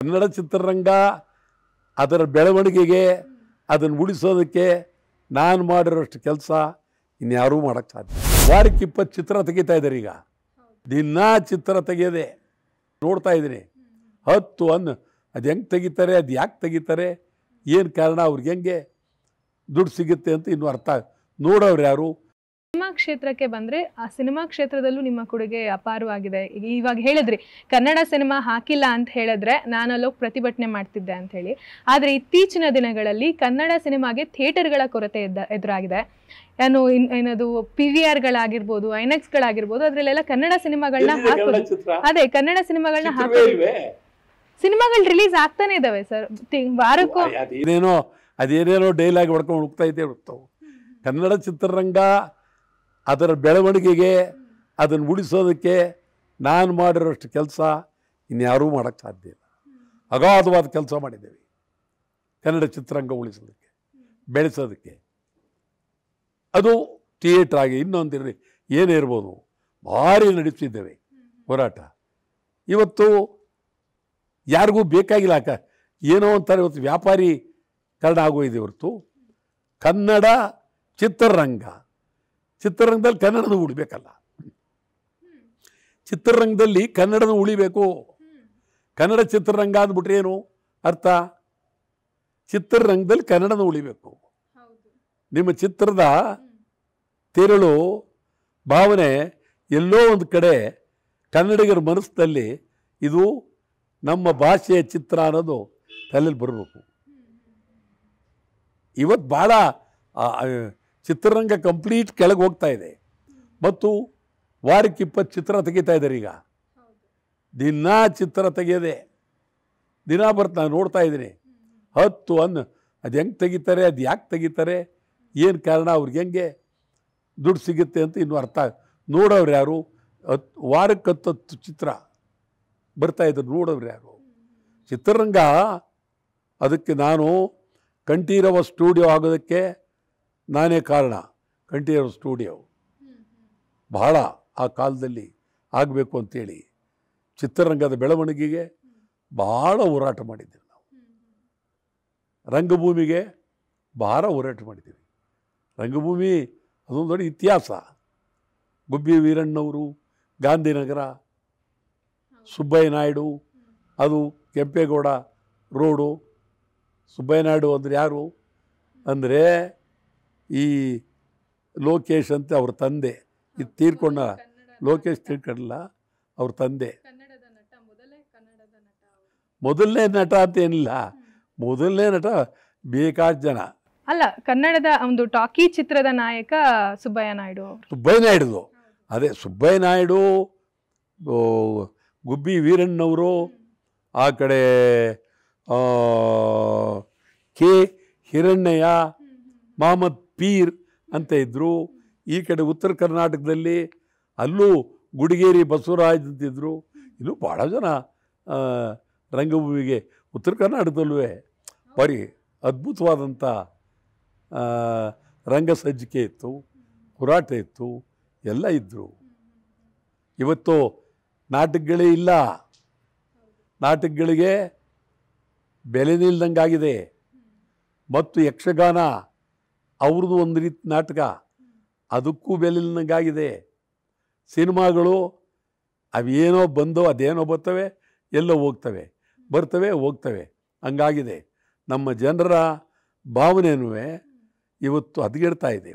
ಕನ್ನಡ ಚಿತ್ರರಂಗ ಅದರ ಬೆಳವಣಿಗೆಗೆ ಅದನ್ನು ಉಳಿಸೋದಕ್ಕೆ ನಾನು ಮಾಡಿರೋಷ್ಟು ಕೆಲಸ ಇನ್ಯಾರೂ ಮಾಡೋಕ್ಕೆ ಸಾಧ್ಯ. ವಾರಕ್ಕೆ 20 ಚಿತ್ರ ತೆಗಿತಾ ಇದ್ದಾರೆ. ಈಗ ದಿನ ಚಿತ್ರ ತೆಗೆಯೋದೆ ನೋಡ್ತಾ ಇದ್ದೀನಿ. 10 ಅದು ಹೆಂಗೆ ತೆಗಿತಾರೆ, ಅದು ಯಾಕೆ ತೆಗಿತಾರೆ, ಏನು ಕಾರಣ, ಅವ್ರಿಗೆ ಹೆಂಗೆ ದುಡ್ಡು ಸಿಗುತ್ತೆ ಅಂತ ಇನ್ನೂ ಅರ್ಥ ನೋಡೋರು ಯಾರು. ಸಿನಿಮಾ ಕ್ಷೇತ್ರಕ್ಕೆ ಬಂದರೆ ಆ ಸಿನಿಮಾ ಕ್ಷೇತ್ರದಲ್ಲೂ ನಿಮ್ಮ ಕೊಡುಗೆ ಅಪಾರವಾಗಿದೆ. ಇವಾಗ ಹೇಳಿದ್ರಿ ಕನ್ನಡ ಸಿನಿಮಾ ಹಾಕಿಲ್ಲ ಅಂತ ಹೇಳಿದ್ರೆ ನಾನು ಅಲ್ಲೋಗಿ ಪ್ರತಿಭಟನೆ ಮಾಡ್ತಿದ್ದೆ ಅಂತ ಹೇಳಿ. ಆದರೆ ಇತ್ತೀಚಿನ ದಿನಗಳಲ್ಲಿ ಕನ್ನಡ ಸಿನಿಮಾಗೆ ಥಿಯೇಟರ್ಗಳ ಕೊರತೆ ಎದುರಾಗಿದೆ. ಏನದು PVRಗಳಾಗಿರ್ಬೋದು, ಐನೆಕ್ಸ್ಗಳಾಗಿರ್ಬೋದು, ಅದರಲ್ಲೆಲ್ಲ ಕನ್ನಡ ಸಿನಿಮಾಗಳನ್ನ ಹಾಕೋದು. ಅದೇ ಕನ್ನಡ ಸಿನಿಮಾಗಳನ್ನ ಹಾಕೋದು. ಸಿನಿಮಾಗಳು ರಿಲೀಸ್ ಆಗ್ತಾನೆ ಇದಾವೆ ಸರ್, ವಾರಕ್ಕೂ ಅದೇನೇನೋ ಡೈಲಾಗ್ ಹೊಡ್ಕೊಂಡು ಹೋಗ್ತಾ ಇದ್ದೇ ಹೋಗ್ತಾವೆ. ಕನ್ನಡ ಚಿತ್ರರಂಗ ಅದರ ಬೆಳವಣಿಗೆಗೆ ಅದನ್ನು ಉಳಿಸೋದಕ್ಕೆ ನಾನು ಮಾಡಿರೋಷ್ಟು ಕೆಲಸ ಇನ್ಯಾರೂ ಮಾಡೋಕ್ಕೆ ಸಾಧ್ಯ ಇಲ್ಲ. ಅಗಾಧವಾದ ಕೆಲಸ ಮಾಡಿದ್ದೇವೆ ಕನ್ನಡ ಚಿತ್ರರಂಗ ಉಳಿಸೋದಕ್ಕೆ, ಬೆಳೆಸೋದಕ್ಕೆ. ಅದು ಥಿಯೇಟ್ರ್ ಆಗಿ ಇನ್ನೊಂದಿರಲಿ ಏನೇ ಇರ್ಬೋದು, ಭಾರಿ ನಡೆಸಿದ್ದೇವೆ ಹೋರಾಟ. ಇವತ್ತು ಯಾರಿಗೂ ಬೇಕಾಗಿಲ್ಲ, ಏನೋ ಅಂತಾರೆ, ಇವತ್ತು ವ್ಯಾಪಾರೀಕರಣ ಆಗೋಗಿದೆ ಹೊರತು ಕನ್ನಡ ಚಿತ್ರರಂಗದಲ್ಲಿ ಕನ್ನಡದ ಉಳಿಬೇಕಲ್ಲ. ಚಿತ್ರರಂಗದಲ್ಲಿ ಕನ್ನಡದ ಉಳಿಬೇಕು. ಕನ್ನಡ ಚಿತ್ರರಂಗ ಅಂದ್ಬಿಟ್ರೆ ಏನು ಅರ್ಥ? ಚಿತ್ರರಂಗದಲ್ಲಿ ಕನ್ನಡದ ಉಳಿಬೇಕು. ನಿಮ್ಮ ಚಿತ್ರದ ತೆರಳು ಭಾವನೆ ಎಲ್ಲೋ ಒಂದು ಕಡೆ ಕನ್ನಡಿಗರ ಮನಸ್ಸಿನಲ್ಲಿ ಇದು ನಮ್ಮ ಭಾಷೆಯ ಚಿತ್ರ ಅನ್ನೋದು ತಲೆಯಲ್ಲಿ ಬರಬೇಕು. ಇವತ್ತು ಭಾಳ ಚಿತ್ರರಂಗ ಕಂಪ್ಲೀಟ್ ಕೆಳಗೆ ಹೋಗ್ತಾ ಇದೆ. ಮತ್ತು ವಾರಕ್ಕೆ 20 ಚಿತ್ರ ತೆಗಿತಾ ಇದ್ದಾರೆ. ಈಗ ದಿನ ಚಿತ್ರ ತೆಗೆಯೋದೆ ದಿನ ಬರ್ತಾ ನೋಡ್ತಾ ಇದ್ದೀನಿ. 10 ಅದು ಹೆಂಗೆ ತೆಗಿತಾರೆ, ಅದು ಯಾಕೆ ತೆಗಿತಾರೆ, ಏನು ಕಾರಣ, ಅವ್ರಿಗೆ ಹೆಂಗೆ ದುಡ್ಡು ಸಿಗುತ್ತೆ ಅಂತ ಇನ್ನೂ ಅರ್ಥ ನೋಡೋರು ಯಾರು. ವಾರಕ್ಕೆ 10 ಚಿತ್ರ ಬರ್ತಾಯಿದ್ರು, ನೋಡೋರು ಯಾರು. ಚಿತ್ರರಂಗ ಅದಕ್ಕೆ ನಾನು ಕಂಠೀರವ ಸ್ಟುಡಿಯೋ ಆಗೋದಕ್ಕೆ ನಾನೇ ಕಾರಣ. ಕಂಠೀರವ ಸ್ಟುಡಿಯೋ ಬಹಳ ಆ ಕಾಲದಲ್ಲಿ ಆಗಬೇಕು ಅಂತೇಳಿ ಚಿತ್ರರಂಗದ ಬೆಳವಣಿಗೆಗೆ ಭಾಳ ಹೋರಾಟ ಮಾಡಿದ್ದೀವಿ ನಾವು. ರಂಗಭೂಮಿಗೆ ಭಾಳ ಹೋರಾಟ ಮಾಡಿದ್ದೀವಿ. ರಂಗಭೂಮಿ ಅದೊಂದು ದೊಡ್ಡ ಇತಿಹಾಸ. ಗುಬ್ಬಿ ವೀರಣ್ಣವರು, ಗಾಂಧಿನಗರ, ಸುಬ್ಬಯ್ಯ ನಾಯ್ಡು, ಅದು ಕೆಂಪೇಗೌಡ ರೋಡು. ಸುಬ್ಬಯ್ಯ ನಾಯ್ಡು ಅಂದರೆ ಯಾರು ಅಂದರೆ ಈ ಲೋಕೇಶ್ ಅಂತ ಅವ್ರ ತಂದೆ. ಇದು ತೀರ್ಕೊಂಡ ಲೋಕೇಶ್ ತೀರ್ಕೊಂಡಲ್ಲ, ಅವ್ರ ತಂದೆ. ಮೊದಲನೇ ನಟ ಅಂತ ಏನಿಲ್ಲ, ಮೊದಲನೇ ನಟ ಬೇಕಾದ ಜನ ಅಲ್ಲ. ಕನ್ನಡದ ಒಂದು ಟಾಕಿ ಚಿತ್ರದ ನಾಯಕ ಸುಬ್ಬಯ್ಯ ನಾಯ್ಡು. ಅದೇ ಸುಬ್ಬಯ್ಯ ನಾಯ್ಡು, ಗುಬ್ಬಿ ವೀರಣ್ಣವರು, ಆ ಕಡೆ ಕೆ ಹಿರಣ್ಣಯ್ಯ, ಮಹಮ್ಮದ್ ಪೀರ್ ಅಂತ ಇದ್ದರು. ಈ ಕಡೆ ಉತ್ತರ ಕರ್ನಾಟಕದಲ್ಲಿ ಅಲ್ಲೂ ಗುಡಿಗೇರಿ ಬಸವರಾಜ್ ಅಂತಿದ್ರು. ಇನ್ನೂ ಭಾಳ ಜನ ರಂಗಭೂಮಿಗೆ ಉತ್ತರ ಕರ್ನಾಟಕದಲ್ಲೂ ಭಾರಿ ಅದ್ಭುತವಾದಂಥ ರಂಗ ಸಜ್ಜಿಕೆ ಇತ್ತು, ಹೋರಾಟ ಇತ್ತು, ಎಲ್ಲ ಇದ್ದರು. ಇವತ್ತು ನಾಟಕಗಳೇ ಇಲ್ಲ. ನಾಟಕಗಳಿಗೆ ಬೆಲೆ ನಿಲ್ದಂಗಾಗಿದೆ. ಮತ್ತು ಯಕ್ಷಗಾನ ಅವ್ರದ್ದು ಒಂದು ರೀತಿ ನಾಟಕ, ಅದಕ್ಕೂ ಬೆಲೆ ನಿಲ್ದಂಗಾಗಿದೆ. ಸಿನಿಮಾಗಳು ಅವೇನೋ ಬಂದೋ ಅದೇನೋ ಬರ್ತವೆ, ಎಲ್ಲೋ ಬರ್ತವೆ ಹೋಗ್ತವೆ ಹಂಗಾಗಿದೆ. ನಮ್ಮ ಜನರ ಭಾವನೆಯೂ ಇವತ್ತು ಹದಗೆಡ್ತಾ ಇದೆ.